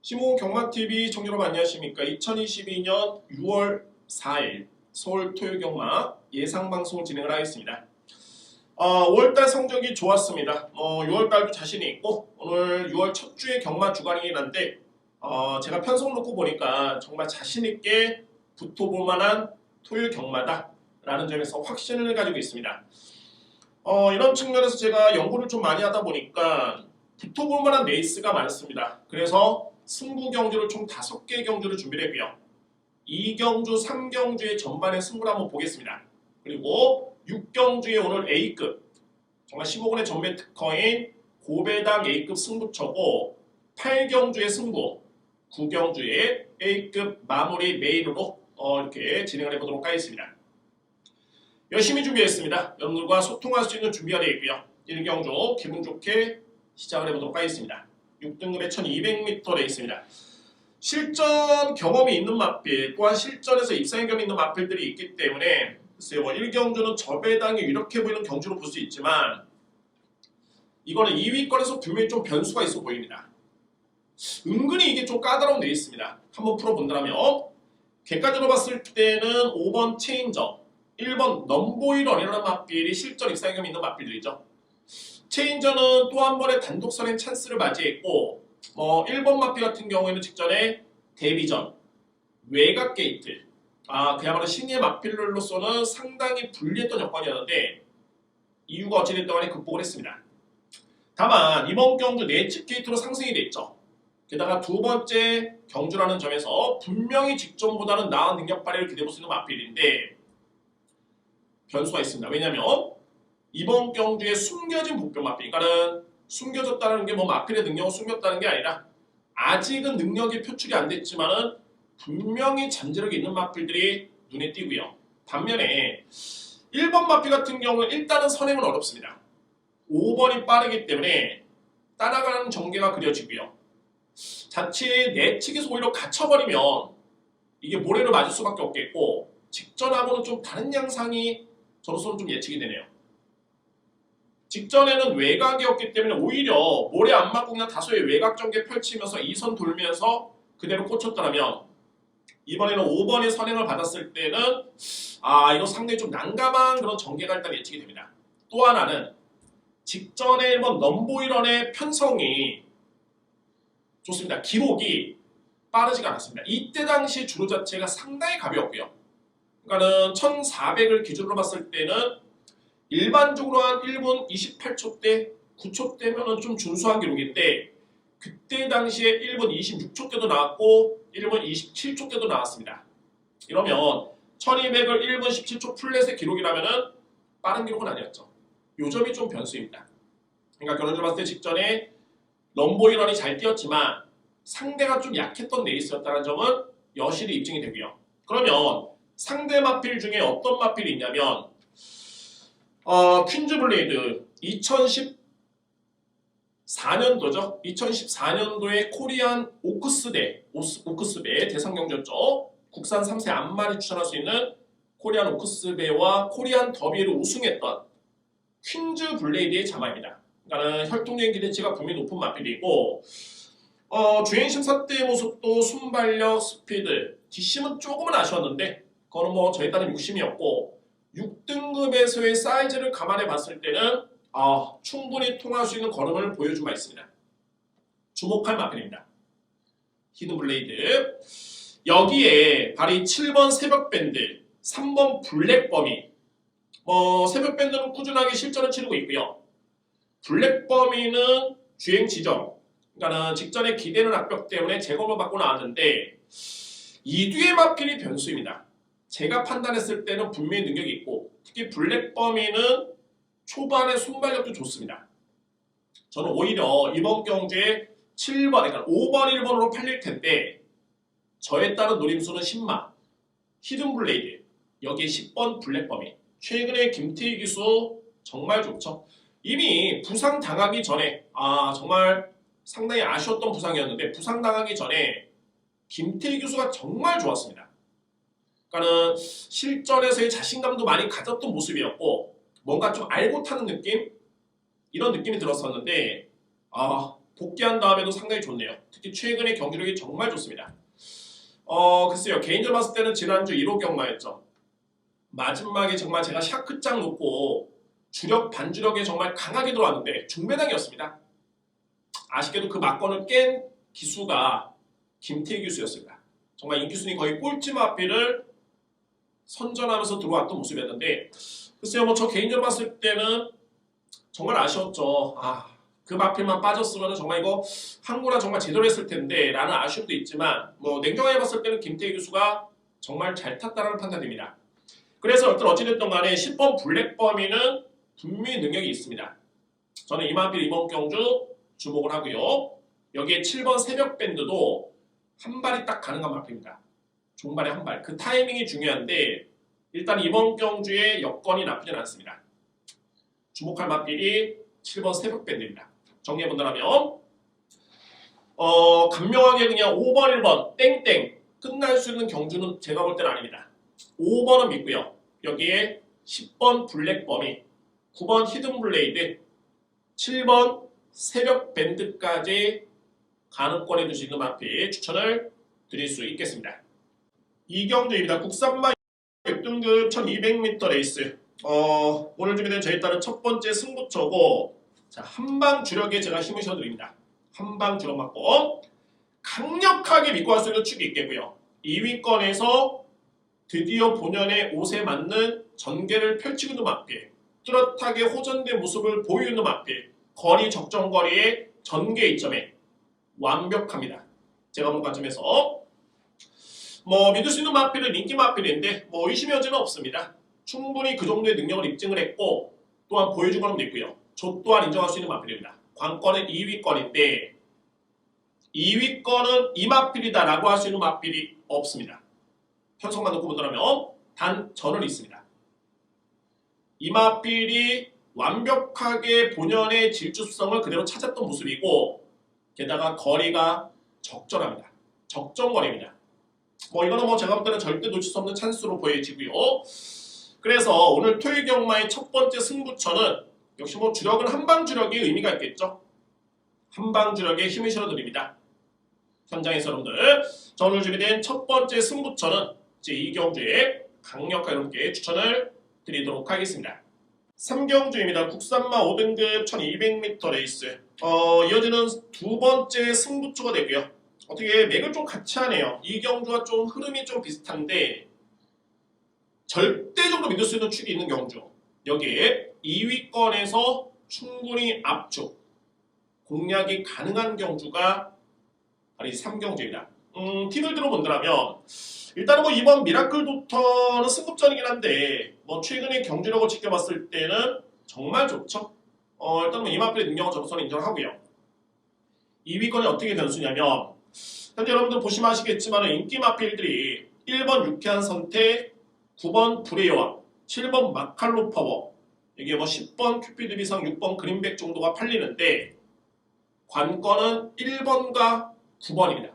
시모 경마TV 청취자 여러분 안녕하십니까. 2022년 6월 4일 서울 토요경마 예상방송을 진행을 하겠습니다. 5월달 성적이 좋았습니다. 6월달도 자신이 있고 오늘 6월 첫 주의 경마 주간이긴 한데 제가 편성을 놓고 보니까 정말 자신있게 붙어볼 만한 토요 경마다 라는 점에서 확신을 가지고 있습니다. 이런 측면에서 제가 연구를 좀 많이 하다 보니까 붙어볼 만한 레이스가 많습니다. 그래서 승부 경주를 총 5개의 경주를 준비를 했고요. 2경주, 3경주의 전반의 승부를 한번 보겠습니다. 그리고 6경주의 오늘 A급, 정말 15분의 전매 특허인 고배당 A급 승부처고 8경주의 승부, 9경주의 A급 마무리 메인으로 이렇게 진행을 해보도록 하겠습니다. 열심히 준비했습니다. 여러분들과 소통할 수 있는 준비가 되어 있고요. 1경주 기분 좋게 시작을 해보도록 하겠습니다. 6등급의 1200m 레이스입니다. 실전 경험이 있는 마필, 또한 실전에서 입상의 경험이 있는 마필들이 있기 때문에 글쎄요, 1경주는 저배당이 유력해 보이는 경주로 볼 수 있지만 이거는 2위권에서 분명히 좀 변수가 있어 보입니다. 은근히 이게 좀 까다로운 레이스입니다. 한번 풀어본다면 객관적으로 봤을 때는 5번 체인저, 1번 넘보이런이라는 마필이 실전 입상의 경험이 있는 마필들이죠. 체인저는 또 한 번의 단독 선행 찬스를 맞이했고 1번 마필 같은 경우에는 직전에 데뷔전, 외곽 게이트 그야말로 신예 마필로서는 상당히 불리했던 여건이었는데 이유가 어찌됐든 간에 극복을 했습니다. 다만 이번 경주 내측 게이트로 상승이 됐죠. 게다가 두 번째 경주라는 점에서 분명히 직전보다는 나은 능력 발휘를 기대해볼 수 있는 마필인데 변수가 있습니다. 왜냐하면 이번 경주에 숨겨진 복병 마필, 그러니까는 숨겨졌다는 게 마필의 능력을 숨겼다는 게 아니라 아직은 능력이 표출이 안 됐지만은 분명히 잠재력이 있는 마필들이 눈에 띄고요. 반면에 1번 마필 같은 경우는 일단은 선행은 어렵습니다. 5번이 빠르기 때문에 따라가는 전개가 그려지고요. 자칫 내측에서 오히려 갇혀버리면 이게 모래를 맞을 수밖에 없겠고 직전하고는 좀 다른 양상이 저로서는 좀 예측이 되네요. 직전에는 외곽이었기 때문에 오히려 모래 안 맞고 그냥 다소의 외곽 전개 펼치면서 2선 돌면서 그대로 꽂혔더라면 이번에는 5번의 선행을 받았을 때는 이거 상당히 좀 난감한 그런 전개가 일단 예측이 됩니다. 또 하나는 직전에 1번 넘보이런의 편성이 좋습니다. 기록이 빠르지가 않았습니다. 이때 당시 주로 자체가 상당히 가벼웠고요. 그러니까는 1400을 기준으로 봤을 때는 일반적으로 한 1분 28초대, 9초대면 좀 준수한 기록인데 그때 당시에 1분 26초대도 나왔고 1분 27초대도 나왔습니다. 이러면 1200을 1분 17초 플랫의 기록이라면 빠른 기록은 아니었죠. 요 점이 좀 변수입니다. 그러니까 결론적으로 봤을 때 직전에 넘보이런이 잘 뛰었지만 상대가 좀 약했던 레이스였다는 점은 여실히 입증이 되고요. 그러면 상대 마필 중에 어떤 마필이 있냐면 퀸즈 블레이드 2014년도죠. 2014년도에 코리안 오크스배 대상 경주였죠. 국산 3세 안마리 추천할 수 있는 코리안 오크스배와 코리안 더비를 우승했던 퀸즈 블레이드의 자마입니다. 그러니까 혈통적인 기대치가 분명히 높은 마필이고 주행 심사 때의 모습도 순발력, 스피드, 뒷심은 조금은 아쉬웠는데 그거는 저에 따른 욕심이었고 6등급에서의 사이즈를 감안해 봤을 때는 충분히 통할 수 있는 걸음을 보여준 바 있습니다. 주목할 마필입니다. 히든블레이드. 여기에 발이 7번 새벽밴드, 3번 블랙버미. 새벽밴드는 꾸준하게 실전을 치르고 있고요. 블랙버미는 주행 지정, 그러니까 직전에 기대는 악벽 때문에 제거를 받고 나왔는데 이 뒤의 마필이 변수입니다. 제가 판단했을 때는 분명히 능력이 있고 특히 블랙버미는 초반에 순발력도 좋습니다. 저는 오히려 이번 경주에 7번, 그러니까 5번, 1번으로 팔릴 텐데 저에 따른 노림수는 10마, 히든블레이드, 여기에 10번 블랙버미. 최근에 김태희 기수 정말 좋죠. 이미 부상당하기 전에 정말 상당히 아쉬웠던 부상이었는데 부상당하기 전에 김태희 교수가 정말 좋았습니다. 그러니까는 실전에서의 자신감도 많이 가졌던 모습이었고 뭔가 좀 알고 타는 느낌? 이런 느낌이 들었었는데 복귀한 다음에도 상당히 좋네요. 특히 최근의 경기력이 정말 좋습니다. 글쎄요. 개인적으로 봤을 때는 지난주 1호 경마였죠. 마지막에 정말 제가 샤크장 놓고 주력 반주력에 정말 강하게 들어왔는데 중배당이었습니다. 아쉽게도 그 막건을 깬 기수가 김태희 기수였습니다. 정말 인기순위 거의 꼴찌 마필을 선전하면서 들어왔던 모습이었는데 글쎄요. 뭐 저 개인적으로 봤을 때는 정말 아쉬웠죠. 그 마필만 빠졌으면 정말 이거 한구나 정말 제대로 했을 텐데 라는 아쉬움도 있지만 뭐 냉정하게 봤을 때는 김태희 교수가 정말 잘 탔다는 판단됩니다. 그래서 어찌됐든 간에 10번 블랙범위는 분명히 능력이 있습니다. 저는 이마필 이번 경주 주목을 하고요. 여기에 7번 새벽밴드도 한 발이 딱 가능한 마필입니다. 종발에 한 발. 그 타이밍이 중요한데 일단 이번 경주의 여건이 나쁘진 않습니다. 주목할 마필이 7번 새벽밴드입니다. 정리해본다면 간명하게 그냥 5번 1번 땡땡 끝날 수 있는 경주는 제가 볼 때는 아닙니다. 5번은 믿고요. 여기에 10번 블랙범이 9번 히든블레이드 7번 새벽밴드까지 가능권에 둘 수 있는 마필 추천을 드릴 수 있겠습니다. 이경주입니다. 국산마 6등급 1200m 레이스 오늘 준비된 저에 따른 첫 번째 승부처고 자, 한방 주력에 제가 힘을 실어드립니다. 한방 주력 맞고 강력하게 믿고 할 수 있는 축이 있겠고요. 2위권에서 드디어 본연의 옷에 맞는 전개를 펼치고 있는 마필 뚜렷하게 호전된 모습을 보이는 마필 거리 적정 거리의 전개 이점에 완벽합니다. 제가 본 관점에서 뭐 믿을 수 있는 마필은 인기 마필인데 뭐 의심의 여지는 없습니다. 충분히 그 정도의 능력을 입증을 했고 또한 보여준 것도 있고요. 저 또한 인정할 수 있는 마필입니다. 관건은 2위권인데 2위권은 이 마필이다라고 할 수 있는 마필이 없습니다. 편성만 놓고 본다면 단 저는 있습니다. 이 마필이 완벽하게 본연의 질주성을 그대로 찾았던 모습이고 게다가 거리가 적절합니다. 적정거리입니다. 뭐 이거는 뭐 제가 볼 때는 절대 놓칠 수 없는 찬스로 보여지고요. 그래서 오늘 토요일 경마의 첫 번째 승부처는 역시 뭐 주력은 한방 주력이 의미가 있겠죠. 한방 주력에 힘을 실어드립니다. 현장에서 여러분들 자, 오늘 준비된 첫 번째 승부처는 제2경주에 강력하게 여러분께 추천을 드리도록 하겠습니다. 3경주입니다. 국산마 5등급 1200m 레이스 이어지는 두 번째 승부처가 되고요. 어떻게 맥을 좀 같이 하네요. 이 경주와 좀 흐름이 좀 비슷한데 절대적으로 믿을 수 있는 축이 있는 경주. 여기에 2위권에서 충분히 압축, 공략이 가능한 경주가 바로 이 3경주입니다. 팁을 들어본다면 일단은 뭐 이번 미라클 도터는 승급전이긴 한데 뭐 최근의 경주력을 지켜봤을 때는 정말 좋죠. 일단 뭐 이마필의 능력은 저로서는 인정하고요. 2위권이 어떻게 변수냐면 현재 여러분들 보시면 아시겠지만 인기 마필들이 1번 유쾌한 선택, 9번 브레이와 7번 마칼로 파워 이게 뭐 10번 큐피드 비상 6번 그린백 정도가 팔리는데 관건은 1번과 9번입니다.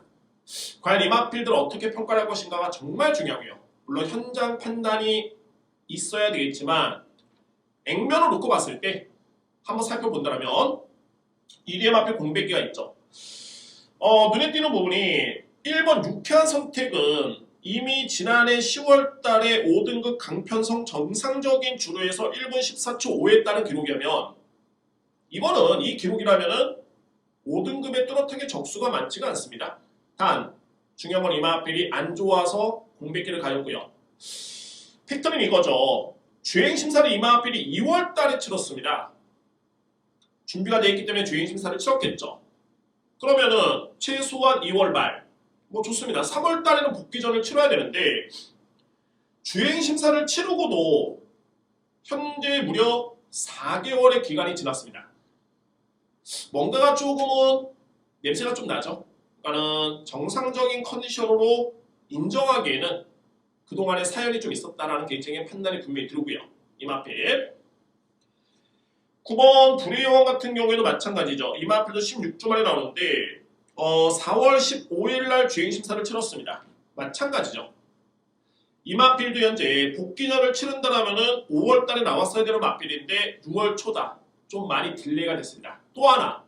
과연 이 마필들을 어떻게 평가를 할 것인가가 정말 중요하고요. 물론 현장 판단이 있어야 되겠지만 액면을 놓고 봤을 때 한번 살펴본다면 1위의 마필 공백기가 있죠. 눈에 띄는 부분이 1번 유쾌한 선택은 이미 지난해 10월 달에 5등급 강편성 정상적인 주로에서 1분 14초 5에 따른 기록이라면 이번은 이 기록이라면은 5등급에 뚜렷하게 적수가 많지가 않습니다. 단 중요한 건 이마필이 안 좋아서 공백기를 가졌고요. 팩터는 이거죠. 주행심사를 이마필이 2월 달에 치렀습니다. 준비가 되어 있기 때문에 주행심사를 치렀겠죠. 그러면은 최소한 2월 말 뭐 좋습니다. 3월 달에는 복귀전을 치러야 되는데 주행심사를 치르고도 현재 무려 4개월의 기간이 지났습니다. 뭔가가 조금은 냄새가 좀 나죠. 그러니까는 정상적인 컨디션으로 인정하기에는 그동안의 사연이 좀 있었다라는 개인적인 판단이 분명히 들고요. 이마필 9번 불의여왕 같은 경우에도 마찬가지죠. 이마필도 16주 만에 나오는데 4월 15일 날 주행심사를 치렀습니다. 마찬가지죠. 이마필도 현재 복귀전을 치른다라면은 5월 달에 나왔어야 되는 마필인데 6월 초다. 좀 많이 딜레이가 됐습니다. 또 하나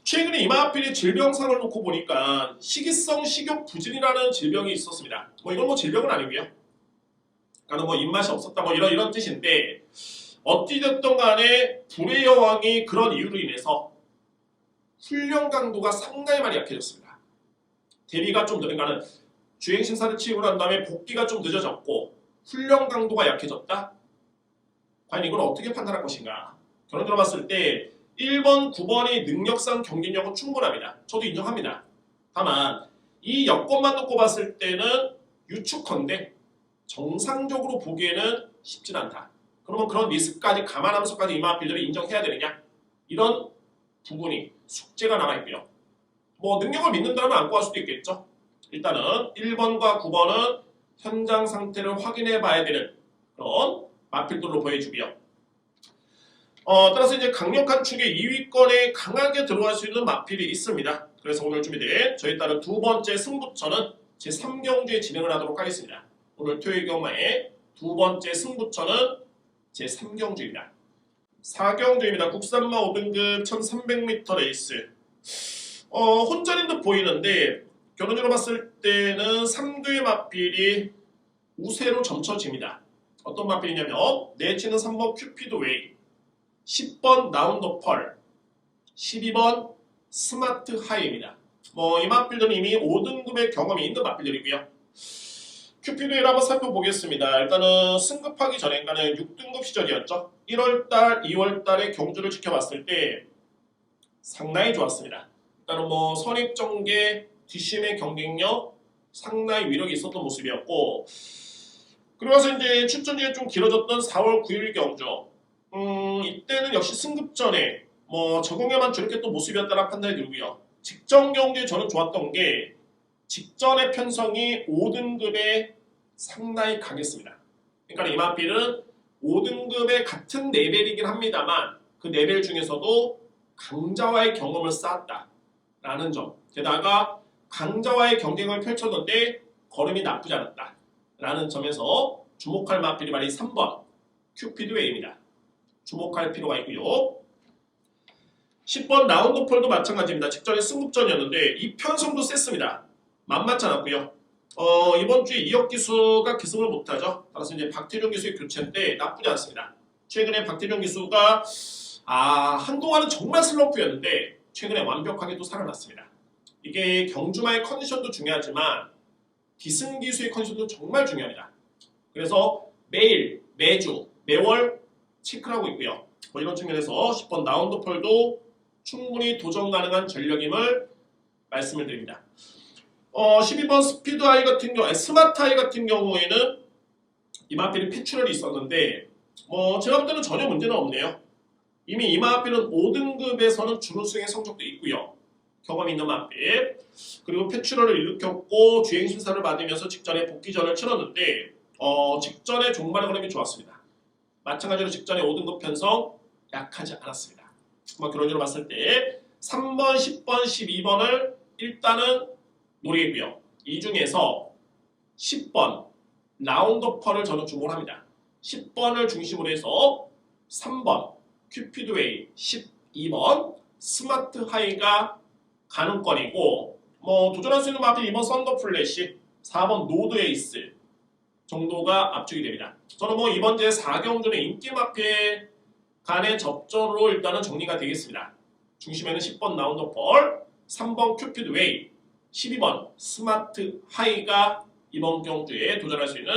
최근에 이마필이 질병상을 놓고 보니까 식이성 식욕 부진이라는 질병이 있었습니다. 뭐 이건 뭐 질병은 아니고요. 그러니까 뭐 입맛이 없었다 뭐 이런 뜻인데 어찌됐든 간에 불의 여왕이 그런 이유로 인해서 훈련 강도가 상당히 많이 약해졌습니다. 대비가 좀 그러니까는 주행 심사를 치고 난 다음에 복귀가 좀 늦어졌고 훈련 강도가 약해졌다? 과연 이걸 어떻게 판단할 것인가? 결론적으로 봤을 때 1번, 9번이 능력상 경쟁력은 충분합니다. 저도 인정합니다. 다만 이 여건만 놓고 봤을 때는 유축컨대 정상적으로 보기에는 쉽진 않다. 그러면 그런 리스크까지 감안하면서까지 이마필들을 인정해야 되느냐? 이런 부분이 숙제가 남아있고요. 뭐 능력을 믿는다면 안고 할 수도 있겠죠. 일단은 1번과 9번은 현장 상태를 확인해 봐야 되는 그런 마필들로 보여주고요. 따라서 이제 강력한 축의 2위권에 강하게 들어갈 수 있는 마필이 있습니다. 그래서 오늘 준비된 저희 따른 두 번째 승부처는 제3경주에 진행을 하도록 하겠습니다. 오늘 토요일 경마의 두 번째 승부처는 제3경주입니다. 4경주입니다. 국산마 5등급 1300m 레이스. 혼전인 듯 보이는데 결론적으로 봤을 때는 3두의 마필이 우세로 점쳐집니다. 어떤 마필이냐면 내치는 3번 큐피드 웨이, 10번 라운드 펄, 12번 스마트 하이입니다. 뭐 이 마필들은 이미 5등급의 경험이 있는 마필들이고요. 큐피드를 한번 살펴보겠습니다. 일단은 승급하기 전에 그러니까 6등급 시절이었죠. 1월달, 2월달에 경주를 지켜봤을 때 상당히 좋았습니다. 일단은 뭐 선입정계, 뒷심의 경쟁력 상당히 위력이 있었던 모습이었고 그러면서 이제 출전기가 좀 길어졌던 4월 9일 경주 이때는 역시 승급전에 뭐 적응에만 저렇게 또 모습이었다는 판단이 들고요. 직전 경기에 저는 좋았던 게 직전의 편성이 5등급에 상당히 강했습니다. 그러니까 이마필은 5등급의 같은 레벨이긴 합니다만 그 레벨 중에서도 강자와의 경험을 쌓았다라는 점. 게다가 강자와의 경쟁을 펼쳤는데 걸음이 나쁘지 않았다라는 점에서 주목할 마필이 바로 3번 큐피드 웨이입니다. 주목할 필요가 있고요. 10번 라운드 폴도 마찬가지입니다. 직전에 승급전이었는데 이 편성도 셌습니다. 만만치 않았고요. 이번 주에 이혁 기수가 기승을 못하죠. 따라서 이제 박태종 기수의 교체인데 나쁘지 않습니다. 최근에 박태종 기수가 한동안은 정말 슬럼프였는데 최근에 완벽하게 또 살아났습니다. 이게 경주마의 컨디션도 중요하지만 기승 기수의 컨디션도 정말 중요합니다. 그래서 매일, 매주, 매월 체크를 하고 있고요. 뭐 이런 측면에서 10번 라운드 폴도 충분히 도전 가능한 전력임을 말씀을 드립니다. 12번 스피드 아이 같은 경우, 스마트 아이 같은 경우에는 이마필이 패출혈이 있었는데 제가 볼 때는 전혀 문제는 없네요. 이미 이마필은 5등급에서는 준우승의 성적도 있고요. 경험이 있는 마필. 그리고 패출혈을 일으켰고 주행 심사를 받으면서 직전에 복귀전을 치렀는데 직전에 종말의 흐름이 좋았습니다. 마찬가지로 직전에 5등급 편성 약하지 않았습니다. 그런 식으로 봤을 때 3번, 10번, 12번을 일단은 노리겠고요. 이 중에서 10번 라운드 펄을 저는 주목을 합니다. 10번을 중심으로 해서 3번 큐피드 웨이, 12번 스마트 하이가 가능권이고 도전할 수 있는 마필 2번 썬더 플래시, 4번 노드 에이스 정도가 압축이 됩니다. 저는 이번 제 4경전의 인기 마필 간의 접전으로 일단은 정리가 되겠습니다. 중심에는 10번 라운드 펄, 3번 큐피드 웨이, 12번 스마트 하이가 이번 경주에 도전할 수 있는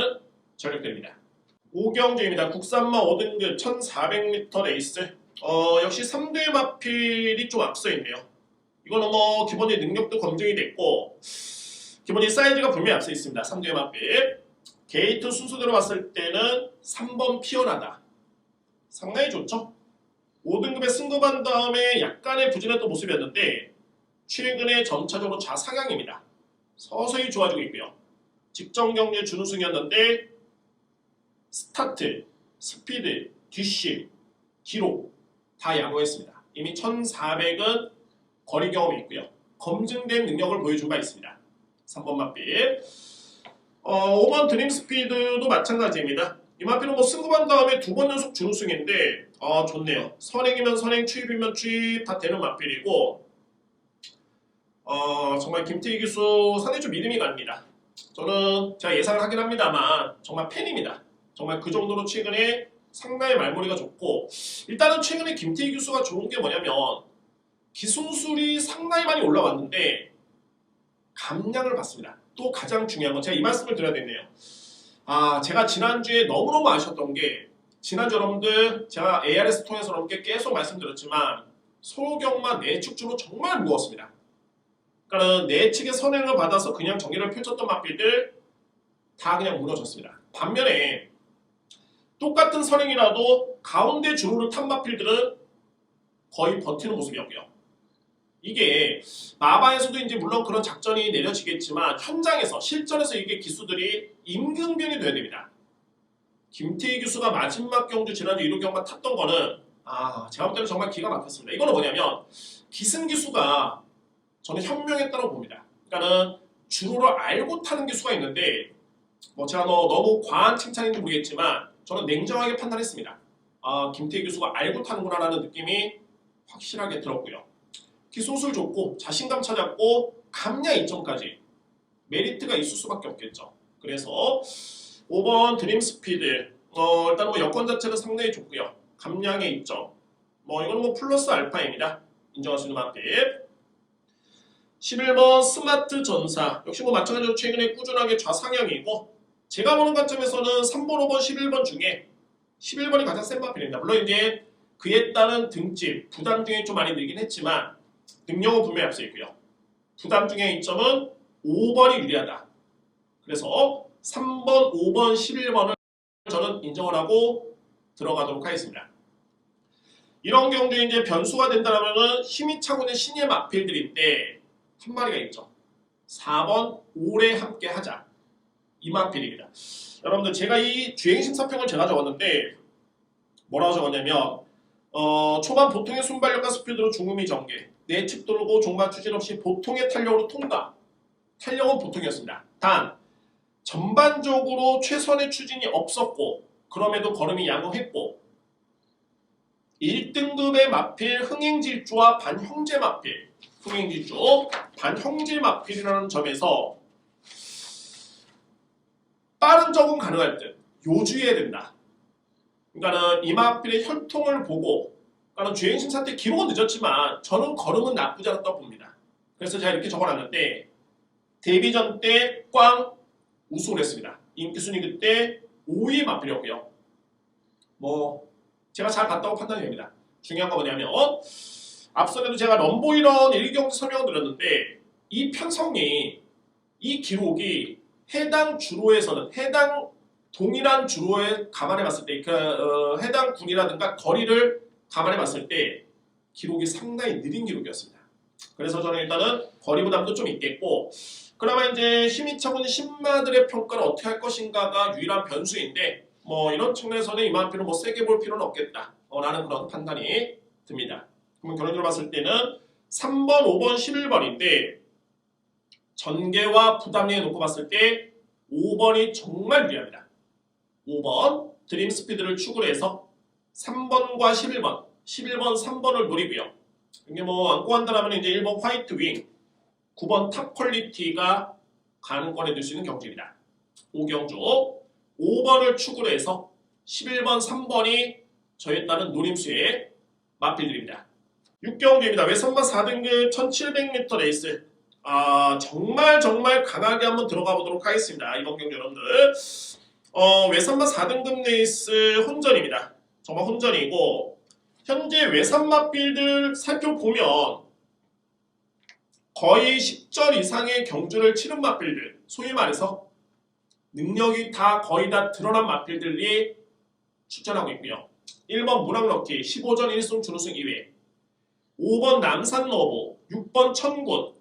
전력들입니다. 5경주입니다. 국산마 5등급 1400m 레이스. 역시 3대 마필이 좀 앞서 있네요. 이거는 기본의 능력도 검증이 됐고 기본의 사이즈가 분명히 앞서 있습니다. 3대 마필. 게이트 순서대로 봤을 때는 3번 피어나다. 상당히 좋죠? 5등급에 승급한 다음에 약간의 부진했던 모습이었는데 최근에 점차적으로 좌상향입니다. 서서히 좋아지고 있고요. 직전 경기의 준우승이었는데 스타트, 스피드, 뒷심, 기록 다 양호했습니다. 이미 1400은 거리 경험이 있고요. 검증된 능력을 보여준 바 있습니다. 3번 마필. 5번 드림 스피드도 마찬가지입니다. 이 마필은 승급한 다음에 2번 연속 준우승인데 좋네요. 선행이면 선행, 추입이면 추입 다 되는 마필이고 정말 김태희 교수 상당히 좀 믿음이 갑니다. 저는 제가 예상을 하긴 합니다만 정말 팬입니다. 정말 그 정도로 최근에 상당히 말머리가 좋고, 일단은 최근에 김태희 교수가 좋은 게 뭐냐면 기술술이 상당히 많이 올라왔는데 감량을 받습니다. 또 가장 중요한 건 제가 이 말씀을 드려야 되네요. 제가 지난주에 너무너무 아쉬웠던 게, 지난주 여러분들 제가 ARS 통해서 여러분께 계속 말씀드렸지만 소경마 내측주로 정말 무거웠습니다. 그러니까 내측의 선행을 받아서 그냥 정리를 펼쳤던 마필들 다 그냥 무너졌습니다. 반면에 똑같은 선행이라도 가운데 주로를 탄 마필들은 거의 버티는 모습이었고요. 이게 마바에서도 이제 물론 그런 작전이 내려지겠지만 현장에서 실전에서 이게 기수들이 임금변이 돼야 됩니다. 김태희 교수가 마지막 경주 지난주 1호 경마 탔던 거는 제가 볼 때는 정말 기가 막혔습니다. 이거는 뭐냐면 기승 기수가 저는 현명했다고 봅니다. 그러니까는 주로를 알고 타는 기수가 있는데 제가 너무 과한 칭찬인지 모르겠지만 저는 냉정하게 판단했습니다. 김태희 교수가 알고 타는구나라는 느낌이 확실하게 들었고요. 기술술 좋고 자신감 찾았고 감량 이점까지 메리트가 있을 수밖에 없겠죠. 그래서 5번 드림스피드 일단 여건 자체는 상당히 좋고요. 감량의 이점 이건 플러스 알파입니다. 인정할 수 있는 만큼. 11번 스마트 전사 역시 마찬가지로 최근에 꾸준하게 좌상향이고, 제가 보는 관점에서는 3번, 5번, 11번 중에 11번이 가장 센 마필입니다. 물론 이제 그에 따른 등집, 부담 중에 좀 많이 늘긴 했지만 능력은 분명히 앞서 있고요. 부담 중의 이점은 5번이 유리하다. 그래서 3번, 5번, 11번을 저는 인정을 하고 들어가도록 하겠습니다. 이런 경우에 이제 변수가 된다면 힘이 차고 있는 신예 마필들인데 한 마리가 있죠. 4번 오래 함께 하자. 이 마필입니다. 여러분들 제가 이 주행심사평을 제가 적었는데 뭐라고 적었냐면 초반 보통의 순발력과 스피드로 중음이 전개, 내측 돌고 종마 추진 없이 보통의 탄력으로 통과. 탄력은 보통이었습니다. 단 전반적으로 최선의 추진이 없었고 그럼에도 걸음이 양호했고 1등급의 마필 흥행질주와 반형제 마필, 흥행질주, 반형제 마필이라는 점에서 빠른 적응 가능할 듯 요주해야 된다. 그러니까는 이 마필의 혈통을 보고, 그러니까 주행심사 때 기록은 늦었지만 저는 걸음은 나쁘지 않았다고 봅니다. 그래서 제가 이렇게 적어놨는데 데뷔전 때 꽝 우승을 했습니다. 인기순위 그때 5위 마필이었고요. 제가 잘 봤다고 판단이 됩니다. 중요한 건 뭐냐면 앞선에도 제가 럼보이런 1경기 설명을 드렸는데 이 편성이, 이 기록이 해당 주로에서는 해당 동일한 주로에 감안해 봤을 때 해당 군이라든가 거리를 감안해 봤을 때 기록이 상당히 느린 기록이었습니다. 그래서 저는 일단은 거리 부담도 좀 있겠고, 그나마 이제 힘이 차고 있는 신마들의 평가를 어떻게 할 것인가가 유일한 변수인데 이런 측면에서는 이만큼은 세게 볼 필요는 없겠다 라는 그런 판단이 듭니다. 그러면 결론적으로 봤을 때는 3번, 5번, 11번인데 전개와 부담에 놓고 봤을 때 5번이 정말 유리합니다. 5번 드림 스피드를 축으로 해서 3번과 11번, 11번, 3번을 노리고요. 이게 안고 한다면 이제 1번 화이트 윙, 9번 탑 퀄리티가 가능권에 들 수 있는 경주입니다. 5경주 5번을 축으로 해서 11번, 3번이 저에 따른 노림수의 마필들입니다. 6경주입니다. 외선마 4등급 1700m 레이스. 정말 강하게 한번 들어가 보도록 하겠습니다. 이번 경주 여러분들. 외선마 4등급 레이스 혼전입니다. 정말 혼전이고, 현재 외선마 필들 살펴보면 거의 10절 이상의 경주를 치른 마필들, 소위 말해서 능력이 거의 다 드러난 마필들이 출전하고 있고요. 1번 무랑럭키 15전 1승 준우승 2회, 5번 남산너보, 6번 천군,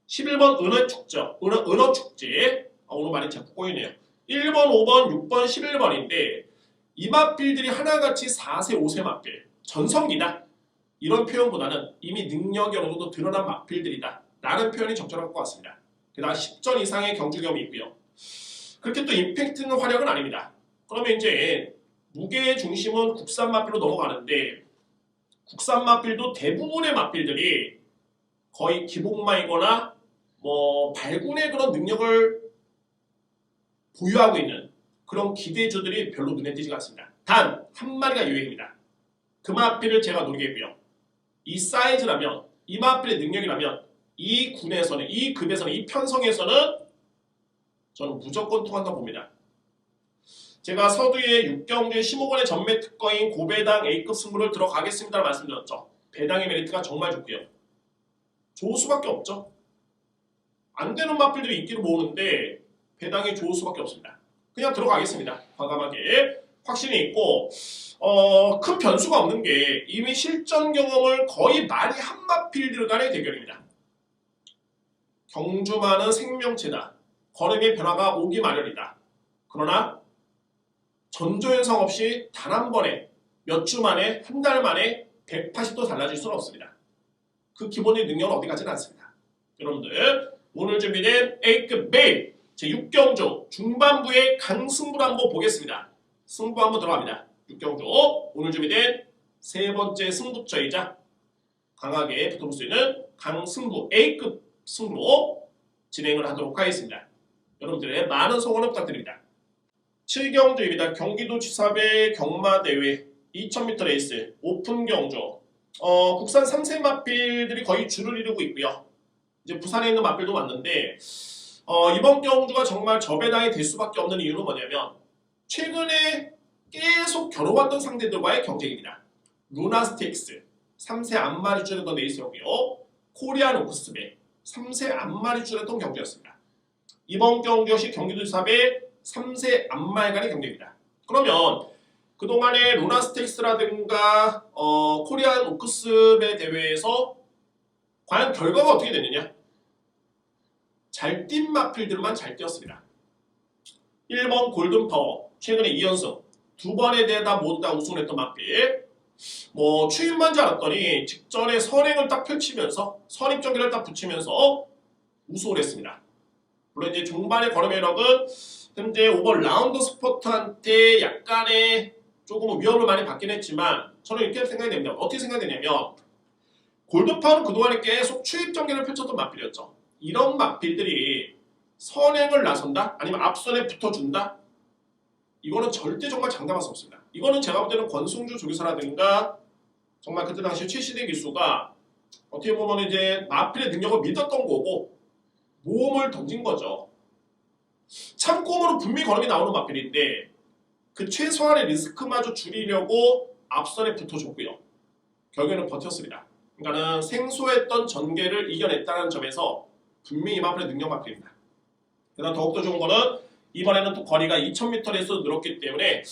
11번 은어축제, 오늘 많이 자꾸 꼬이네요. 1번, 5번, 6번, 11번인데 이 마필들이 하나같이 4세, 5세 마필, 전성기다. 이런 표현보다는 이미 능력이 어느 정도 드러난 마필들이다 라는 표현이 적절할 것 같습니다. 게다가 10전 이상의 경주 경험이 있고요. 그렇게 또 임팩트 있는 화력은 아닙니다. 그러면 이제 무게의 중심은 국산 마필로 넘어가는데 국산 마필도 대부분의 마필들이 거의 기복마이거나 뭐 발군의 그런 능력을 보유하고 있는 그런 기대주들이 별로 눈에 띄지가 않습니다. 단 한 마리가 유행입니다. 금화필을 제가 노리겠고요. 이 사이즈라면 이 마필의 능력이라면 이 군에서는 이 급에서는 이 편성에서는 저는 무조건 통한다고 봅니다. 제가 서두에 육경주의 15권의 전매 특허인 고배당 A급 승부를 들어가겠습니다라고 말씀드렸죠. 배당의 메리트가 정말 좋고요. 좋을 수밖에 없죠. 안 되는 마필들이 인기를 모으는데 배당이 좋을 수밖에 없습니다. 그냥 들어가겠습니다. 과감하게 확신이 있고 큰 변수가 없는 게 이미 실전 경험을 거의 많이 한 마필들 간의 대결입니다. 경주마는 생명체다. 걸음의 변화가 오기 마련이다. 그러나 전조현상 없이 단 한 번에 몇 주 만에 한 달 만에 180도 달라질 수는 없습니다. 그 기본의 능력은 어디 가지는 않습니다. 여러분들 오늘 준비된 A급 매일 제6경주 중반부의 강승부를 한번 보겠습니다. 승부 한번 들어갑니다. 6경주 오늘 준비된 세 번째 승부처이자 강하게 붙어볼 수 있는 강승부 A급 승부로 진행을 하도록 하겠습니다. 여러분들의 많은 성원을 부탁드립니다. 7경주입니다. 경기도지사배 경마대회 2000m 레이스 오픈 경주 국산 3세 마필들이 거의 줄을 이루고 있고요. 이제 부산에 있는 마필도 왔는데 이번 경주가 정말 저배당이 될 수밖에 없는 이유는 뭐냐면 최근에 계속 겨뤄왔던 상대들과의 경쟁입니다. 루나스틱스 3세 안마리줄했던 레이스였고요. 코리안 오크스배 3세 안마리줄했던 경주였습니다. 이번 경주 역시 경기도지사배 3세 안마에 간의 경쟁입니다. 그러면 그동안의 루나스틱스라든가 코리안 오크스배 대회에서 과연 결과가 어떻게 됐느냐? 잘 뛴 마필들만 잘 뛰었습니다. 1번 골든파워 최근에 2연승 2번에 대해 모두 다 우승을 했던 마필 뭐 추임만 줄 알았더니 직전에 선행을 딱 펼치면서 선입전개를 딱 붙이면서 우승을 했습니다. 물론 이제 종반의 걸음회력은 현재 5번 라운드 스포트한테 약간의 조금 위협을 많이 받긴 했지만 저는 이렇게 생각이 됩니다. 어떻게 생각되냐면 골드파워는 그동안에 계속 추입전개를 펼쳤던 마필이었죠. 이런 마필들이 선행을 나선다? 아니면 앞선에 붙어준다? 이거는 절대 정말 장담할 수 없습니다. 이거는 제가 볼 때는 권승주 조교사라든가 정말 그때 당시 최시대 기수가 어떻게 보면 이제 마필의 능력을 믿었던 거고 모험을 던진 거죠. 참고으로 분명히 걸음이 나오는 마필인데 그 최소한의 리스크마저 줄이려고 앞선에 붙어줬고요. 결국에는 버텼습니다. 그러니까는 생소했던 전개를 이겨냈다는 점에서 분명히 이 마필의 능력 마필입니다. 그다음 더욱더 좋은 거는 이번에는 또 거리가 2000m에서 늘었기 때문에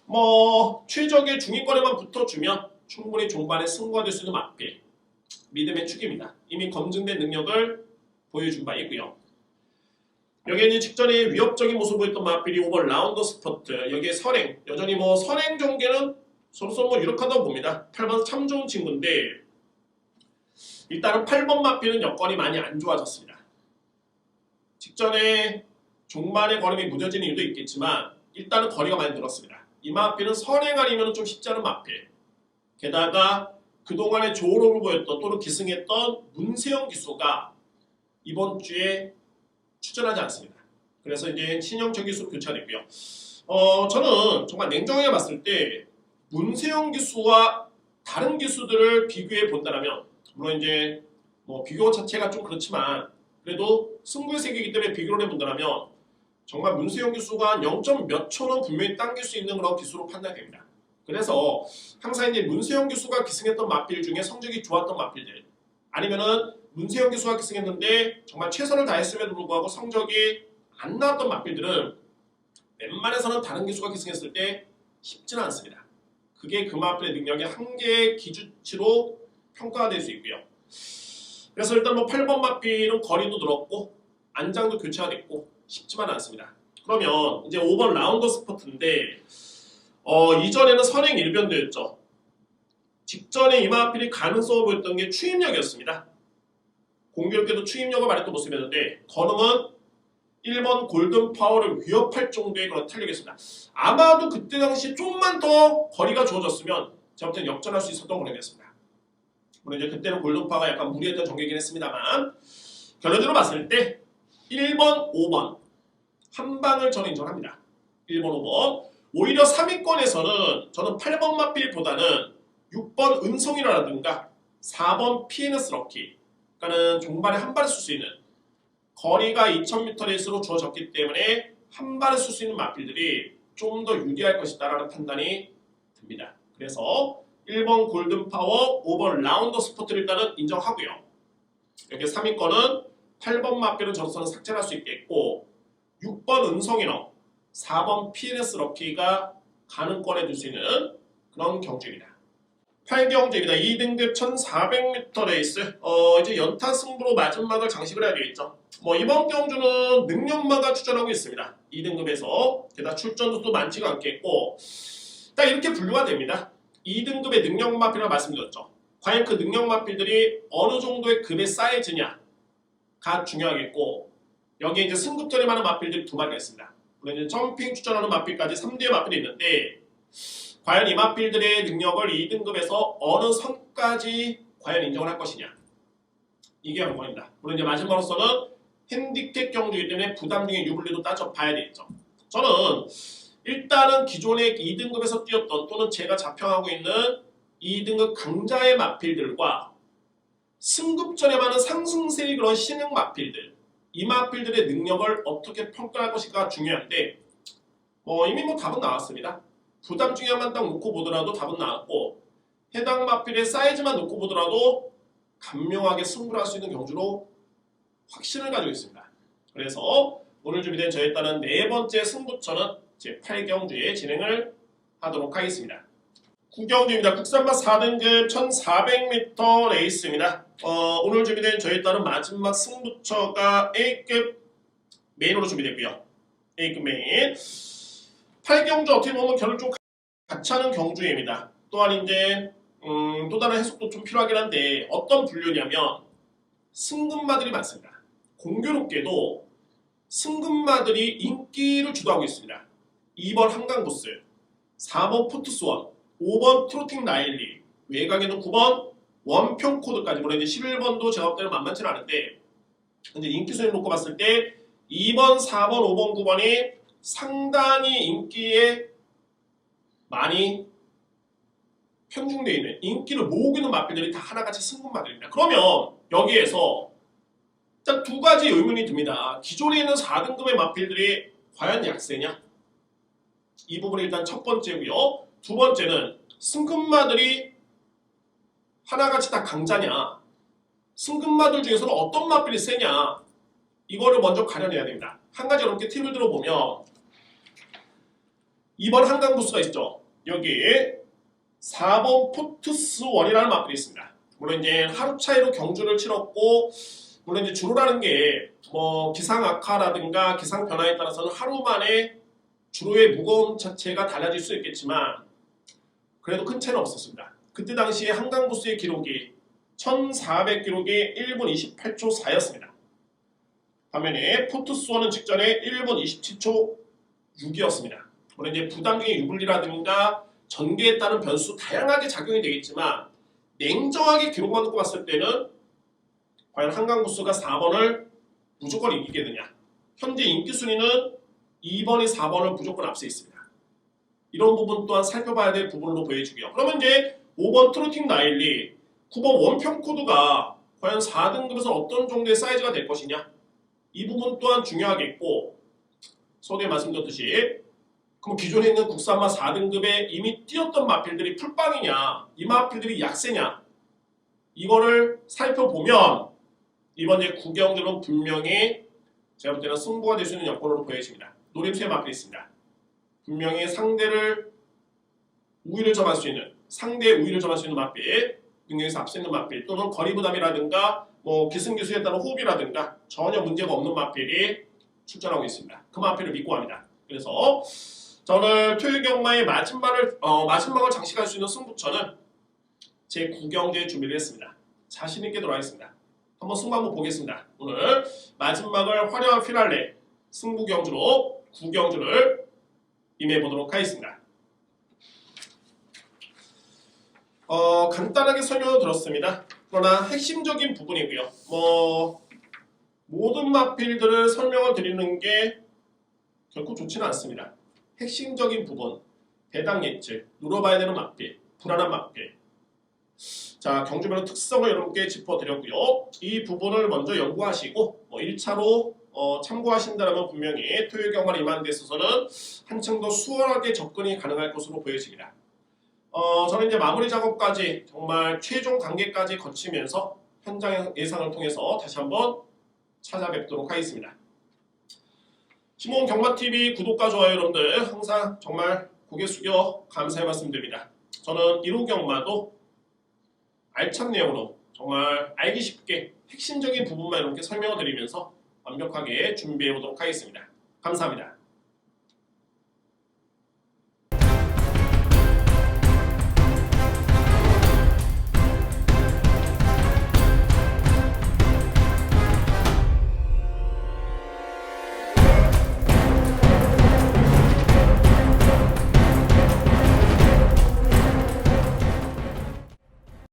뭐 최적의 중위권에만 붙어주면 충분히 종반에 승부가 될 수 있는 마필 믿음의 축입니다. 이미 검증된 능력을 보여준 바 있고요. 여기에는 직전에 위협적인 모습을 보였던 마필이 5번 라운드 스포트 여기에 선행 여전히 뭐 선행 전개는 서로서로 뭐 유력하다고 봅니다. 8번 참 좋은 친구인데 일단은 8번 마필은 여건이 많이 안 좋아졌습니다. 직전에 종반의 걸음이 무뎌진 이유도 있겠지만 일단은 거리가 많이 늘었습니다. 이 마필은 선행 아니면 좀 쉽지 않은 마필 게다가 그동안의 조호록을 보였던 또는 기승했던 문세영 기수가 이번 주에 출전하지 않습니다. 그래서 이제 신영철 기수로 교체가 됐고요. 저는 정말 냉정하게 봤을 때 문세영 기수와 다른 기수들을 비교해 본다면 물론 이제 뭐 비교 자체가 좀 그렇지만 그래도 승부의 세계이기 때문에 비교를 해본다면 정말 문세영 기수가 0. 몇 초는 분명히 당길 수 있는 그런 기수로 판단됩니다. 그래서 항상 이제 문세영 기수가 기승했던 마필 중에 성적이 좋았던 마필들 아니면은 문세영 기수가 기승했는데 정말 최선을 다했음에도 불구하고 성적이 안 나왔던 마필들은 웬만해서는 다른 기수가 기승했을 때 쉽지는 않습니다. 그게 그 마필의 능력의 한계의 기준치로 평가가 될 수 있고요. 그래서 일단 뭐 8번 마필은 거리도 늘었고 안장도 교체가 됐고 쉽지만 않습니다. 그러면 이제 5번 라운드 스포트인데 이전에는 선행 일변도였죠. 직전에 이 마필이 가능성을 보였던 게 추임력이었습니다. 공교롭게도 추임력을 말했던 모습이었는데 걸음은 1번 골든파워를 위협할 정도의 그런 탄력이었습니다. 아마도 그때 당시 좀만 더 거리가 주어졌으면 제가 볼 때는 역전할 수 있었던 걸음이었습니다. 물론 이제 그때는 골든파워가 약간 무리했던 전개이긴 했습니다만 결론적으로 봤을 때 1번, 5번 한 방을 저는 인정합니다. 1번, 5번. 오히려 3위권에서는 저는 8번 마필보다는 6번 은송이라든가 4번 피에너스 럭키, 그러니까는 종발에 한 발을 쓸 수 있는 거리가 2000m 레이스로 주어졌기 때문에 한 발을 쓸 수 있는 마필들이 좀 더 유리할 것이다라는 판단이 듭니다. 그래서 1번 골든파워, 5번 라운더 스포트를 일단은 인정하고요. 여기 3위권은 8번 마필은 저로서는 삭제할 수 있겠고 6번 은송이너, 4번 피에너스 럭키가 가능권에 둘 수 있는 그런 경주입니다. 8경주입니다. 2등급 1400m 레이스. 이제 연타 승부로 마지막을 장식을 해야 되겠죠. 이번 경주는 능력마가 출전하고 있습니다. 2등급에서 게다가 출전도 또 많지가 않겠고 딱 이렇게 분류가 됩니다. 2등급의 능력 마필이라고 말씀드렸죠. 과연 그 능력 마필들이 어느 정도의 급의 사이즈냐가 중요하겠고 여기에 이제 승급전에 많은 마필들이 두 마리가 있습니다. 물론 이제 점핑 출전하는 마필까지 3대의 마필이 있는데 과연 이 마필들의 능력을 2등급에서 어느 선까지 과연 인정을 할 것이냐, 이게 관건입니다. 물론 이제 마지막으로서는 핸디캡 경주이기 때문에 부담 중에 유불리도 따져봐야 되겠죠. 저는 일단은 기존의 2등급에서 뛰었던 또는 제가 자평하고 있는 2등급 강자의 마필들과 승급전에 많은 상승세의 그런 신흥 마필들, 이 마필들의 능력을 어떻게 평가할 것인가 중요한데 이미 답은 나왔습니다. 부담 중에만 딱 놓고 보더라도 답은 나왔고 해당 마필의 사이즈만 놓고 보더라도 간명하게 승부를 할 수 있는 경주로 확신을 가지고 있습니다. 그래서 오늘 준비된 저에 따른 네 번째 승부처는 제8경주에 진행을 하도록 하겠습니다. 9경주입니다. 국산마 4등급 1400m 레이스입니다. 오늘 준비된 저에 따른 마지막 승부처가 A급 메인으로 준비됐고요. A급 메인. 8경주 어떻게 보면 결을 좀 같이 하는 경주입니다. 또한 이제 또 다른 해석도 좀 필요하긴 한데 어떤 분류냐면 승급마들이 많습니다. 공교롭게도 승급마들이 인기를 주도하고 있습니다. 2번 한강부스, 4번 포트스원, 5번 트로팅 나일리, 외곽에는 9번 원평코드까지, 물론 이제 11번도 제가 볼 때는 만만치 않은데 근데 인기 순위 놓고 봤을 때 2번, 4번, 5번, 9번이 상당히 인기에 많이 편중되어 있는, 인기를 모으고 있는 마필들이 다 하나같이 승급마들입니다. 그러면 여기에서 딱 두 가지 의문이 듭니다. 기존에 있는 4등급의 마필들이 과연 약세냐? 이 부분이 일단 첫 번째고요. 두 번째는 승급마들이 하나같이 다 강자냐? 승급마들 중에서는 어떤 마필이 세냐? 이거를 먼저 가려내야 됩니다. 한 가지 여러분께 팁을 들어보면 2번 한강부스가 있죠. 여기에 4번 포트스원이라는 마필이 있습니다. 물론 이제 하루 차이로 경주를 치렀고 물론 이제 주로라는 게 기상 악화라든가 기상 변화에 따라서는 하루 만에 주로의 무거움 자체가 달라질 수 있겠지만 그래도 큰 차이는 없었습니다. 그때 당시에 한강부스의 기록이 1400 기록이 1분 28초 4였습니다. 반면에 포트스원은 직전에 1분 27초 6이었습니다. 물론 이제 부담 중에 유불리라든가 전개에 따른 변수 다양하게 작용이 되겠지만 냉정하게 기록만 놓고 봤을 때는 과연 한강부스가 4번을 무조건 이기겠느냐. 현재 인기 순위는 2번이 4번을 무조건 앞서 있습니다. 이런 부분 또한 살펴봐야 될 부분으로 보여주고요. 그러면 이제 5번 트로팅 나일리, 9번 원평코드가 과연 4등급에서 어떤 정도의 사이즈가 될 것이냐. 이 부분 또한 중요하겠고 서두에 말씀드렸듯이 그럼 기존에 있는 국산마 4등급에 이미 뛰었던 마필들이 풀빵이냐, 이 마필들이 약세냐, 이거를 살펴보면 이번 이제 9경주는 분명히 제가 볼 때는 승부가 될 수 있는 여건으로 보여집니다. 노림수의 마필이 있습니다. 분명히 상대를 우위를 점할 수 있는, 상대의 우위를 점할 수 있는 마필, 능력에서 앞서 있는 마필, 또는 거리 부담이라든가 기승기수에 따른 호흡이라든가 전혀 문제가 없는 마필이 출전하고 있습니다. 그 마필을 믿고 합니다. 그래서 저는 토요일 경마의 마지막을 장식할 수 있는 승부처는 제 9경주에 준비를 했습니다. 자신있게 들어가겠습니다. 한번 승부 한번 보겠습니다. 오늘 마지막을 화려한 피날레 승부 경주로 9경주를 임해보도록 하겠습니다. 간단하게 설명을 들었습니다. 그러나 핵심적인 부분이고요. 모든 마필들을 설명을 드리는 게 결코 좋지는 않습니다. 핵심적인 부분, 배당 예측, 눌러봐야 되는 마필, 불안한 마필. 자, 경주별로 특성을 여러분께 짚어드렸고요. 이 부분을 먼저 연구하시고 1차로 참고하신다면 분명히 토요일 경과를 임하는 데 있어서는 한층 더 수월하게 접근이 가능할 것으로 보여집니다. 저는 이제 마무리 작업까지 정말 최종 단계까지 거치면서 현장 예상을 통해서 다시 한번 찾아뵙도록 하겠습니다. 시몬 경마TV 구독과 좋아요 여러분들 항상 정말 고개 숙여 감사의 말씀드립니다. 저는 1호 경마도 알찬 내용으로 정말 알기 쉽게 핵심적인 부분만 이렇게 설명을 드리면서 완벽하게 준비해 보도록 하겠습니다. 감사합니다.